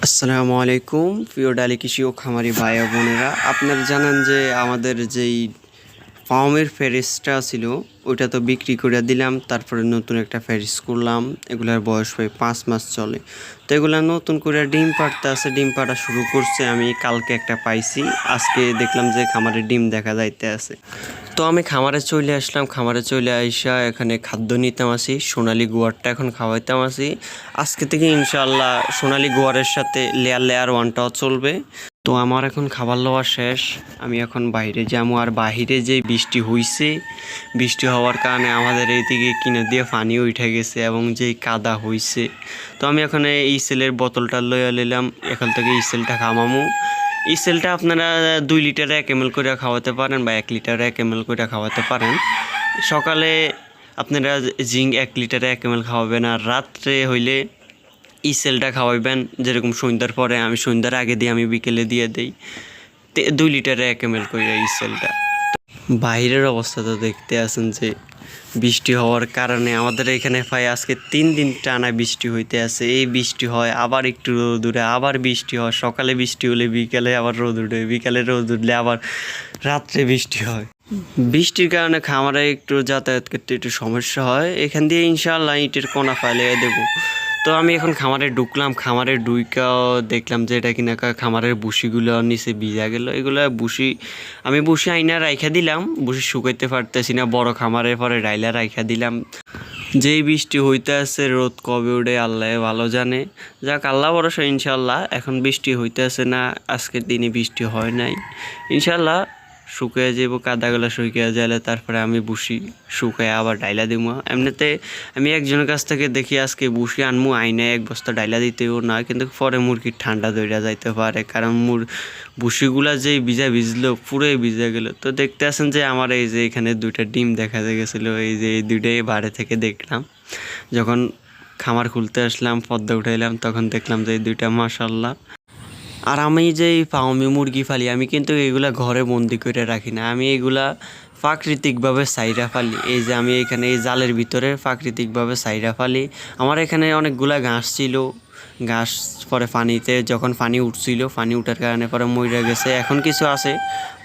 আসসালামু আলাইকুম প্রিয় ডালি কৃষি ও খামারি ভাই ও বোনেরা, আপনারা জানেন যে আমাদের যেই ফার্মের ফেরিসটা ছিল ওইটা তো বিক্রি করে দিলাম। তারপরে নতুন একটা ফেরিস করলাম, এগুলার বয়স প্রায় 5 মাস চলে। তো এগুলা নতুন করে ডিম পাড়তে আছে, ডিম পাড়া শুরু করছে। আমি কালকে একটা পাইছি, আজকে দেখলাম যে খামারে ডিম দেখা যাইতে আছে। তো আমি খামারে চলে আসলাম, খামারে চলে আইসা এখানে খাদ্য নিতাম আসি, সোনালি গোয়ারটা এখন খাওয়াইতাম আসি। আজকে থেকে ইনশাআল্লাহ সোনালি গোয়ারের সাথে লেয়ার ওয়ানটাও চলবে। তো আমার এখন খাবার লওয়া শেষ, আমি এখন বাইরে যাবো। আর বাহিরে যে বৃষ্টি হইছে, বৃষ্টি হওয়ার কারণে আমাদের এইদিকে কিনে দিয়ে পানি উঠে গেছে এবং যেই কাদা হইছে। তো আমি এখন এই সেলের বোতলটা লইয়া নিলাম, এখান থেকে এই সেলটা খামামু। এই সেলটা আপনারা 2 লিটারে 1 ml করে খাওয়াতে পারেন বা 1 লিটারে 1 ml করে খাওয়াতে পারেন। সকালে আপনারা জিঙ্ক 1 লিটারে 1 ml খাওয়াবেন, আর রাত্রে হইলে এই সেলটা খাওয়াইবেন। যেরকম সন্ধ্যার পরে, আমি সন্ধ্যার আগে দিয়ে আমি বিকেলে দিয়ে দিই 2 লিটারে 1 ml করে এই সেলটা। বাইরের অবস্থা তো দেখতে আছেন যে বৃষ্টি হওয়ার কারণে আমাদের এখানে প্রায় আজকে 3 দিন টানা বৃষ্টি হইতে আছে। এই বৃষ্টি হয়, আবার একটু রোদ উঠে, আবার বৃষ্টি হয়। সকালে বৃষ্টি হলে বিকালে আবার রোদ উঠে, বিকালে রোদ উঠলে আবার রাত্রে বৃষ্টি হয়। বৃষ্টির কারণে খামারে একটু যাতায়াত করতে একটু সমস্যা হয়। এখান দিয়ে ইনশাআল্লাহ ইটের কোনা ফালিয়ে দেবো। তো আমি এখন খামারে ঢুকলাম, খামারে ঢুইকাও দেখলাম যে এটা কিনা খামারের বুসিগুলো নিচে ভিজা গেল। এগুলো বুসি আমি বুসি আইনা রাইখা দিলাম, বুসি শুকাইতে পারতেছি না, বড় খামারের পরে রাইলা রাইখা দিলাম। যেই বৃষ্টি হইতে আছে, রোদ কবে উঠে আল্লাহ ভালো জানে। যাক, আল্লাহ ভরসা। ইনশাল্লাহ এখন বৃষ্টি হইতে আছে না, আজকের দিনে বৃষ্টি হয় নাই। ইনশাল্লাহ শুকিয়ে যাব, কাদাগুলো শুকিয়ে যাইলে তারপরে আমি বুসি শুকায় আবার ডাইলা দিব। এমনিতে আমি একজনের কাছ থেকে দেখি আজকে বুসি আনমু, আইনে 1 বস্তা ডাইলা দিতেও না, কিন্তু পরে মুরগির ঠান্ডা ধরে যাইতে পারে, কারণ বুসিগুলা যেই ভিজলো পুরোই ভিজে গেল। তো দেখতে আছেন যে আমার এই যে এখানে 2টা ডিম দেখা গেছিলো, এই যে এই 2টাই বাইরে থেকে দেখলাম। যখন খামার খুলতে আসলাম, পর্দা উঠাইলাম, তখন দেখলাম যে এই 2টা মাশাআল্লাহ। আর আমি যে ফার্মে মুরগি ফালি, আমি কিন্তু এগুলা ঘরে বন্দি করে রাখি না, আমি এগুলা প্রাকৃতিকভাবে সাইরা ফালি। এই যে আমি এখানে এই জালের ভিতরে প্রাকৃতিকভাবে সাইরা ফালি। আমার এখানে অনেকগুলা ঘাস ছিল, ঘাস পরে পানিতে যখন পানি উঠছিল, পানি উঠার কারণে পরে মরে গেছে। এখন কিছু আছে,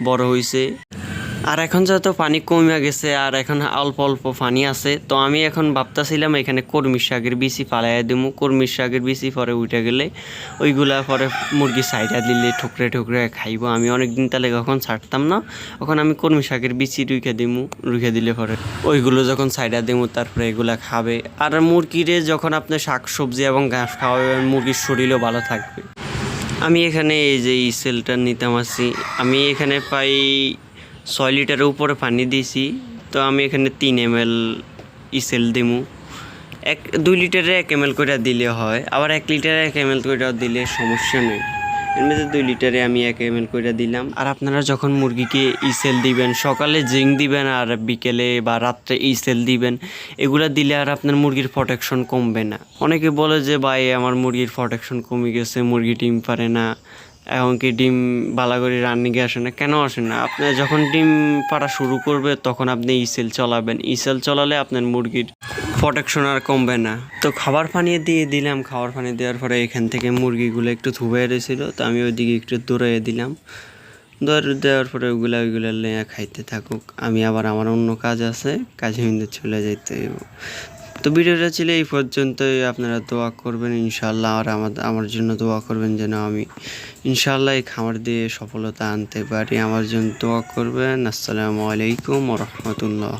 বড় হয়েছে। আর এখন যেহেতু পানি কমে গেছে আর এখন অল্প অল্প পানি আছে, তো আমি এখন ভাবতেছিলাম এখানে কর্মী শাকের বিচি ফালাইয়া দিব। কর্মী শাকের বিচি পরে উঠে গেলে ওইগুলা পরে মুরগি সাইডা দিলে ঠুকরে ঠুকরে খাইব। আমি অনেক দিন তাহলে কখন ছাড়তাম না, এখন আমি কর্মী শাকের বিচি রুখে দিলে পরে ওইগুলো যখন সাইডা দিব তারপরে এগুলা খাবে। আর মুরগিরে যখন আপনি শাক সবজি এবং ঘাস খাওয়াবেন, মুরগির শরীরও ভালো থাকবে। আমি এখানে এই যে এই সেলটা নিতাম আসি, আমি এখানে প্রায় 6 লিটারের উপরে পানি দিয়েছি। তো আমি এখানে 3 ml ইসেল দিমু। 2 লিটারে 1 ml করে দিলে হয়, আবার 1 লিটারে 1 ml করে দিলে সমস্যা নেই। এর মধ্যে 2 লিটারে আমি 1 ml করে দিলাম। আর আপনারা যখন মুরগিকে ইসেল দিবেন, সকালে জিঙ্ক দিবেন আর বিকেলে বা রাত্রে ইসেল দিবেন। এগুলা দিলে আর আপনার মুরগির প্রোটেকশন কমবে না। অনেকে বলে যে ভাই আমার মুরগির প্রোটেকশন কমে গেছে, মুরগি ডিম পারে না, এমনকি ডিম বালা করে রানিংয়ে আসে না। কেন আসে না? আপনি যখন ডিম পাড়া শুরু করবে তখন আপনি ইসেল চলাবেন। ইসেল চলালে আপনার মুরগির প্রোটেকশন আর কমবে না। তো খাবার পানি দিয়ে দিলাম, খাবার পানি দেওয়ার পরে এখান থেকে মুরগিগুলো একটু ধুয়ে রয়েছিল, তো আমি ওইদিকে একটু দৌড়িয়ে দিলাম। দেওয়ার পরে ওইগুলা নিয়ে খাইতে থাকুক, আমি আবার আমার অন্য কাজ আছে, কাজে কিন্তু চলে যেতে হইব। তো ভিডিওটা ছিল এই পর্যন্তই। আপনারা দোয়া করবেন ইনশাআল্লাহ, আর আমার জন্য দোয়া করবেন যেন আমি ইনশাআল্লাহ এই খামার দিয়ে সফলতা আনতে পারি। আমার জন্য দোয়া করবেন। আসসালামু আলাইকুম ওয়া রাহমাতুল্লাহ।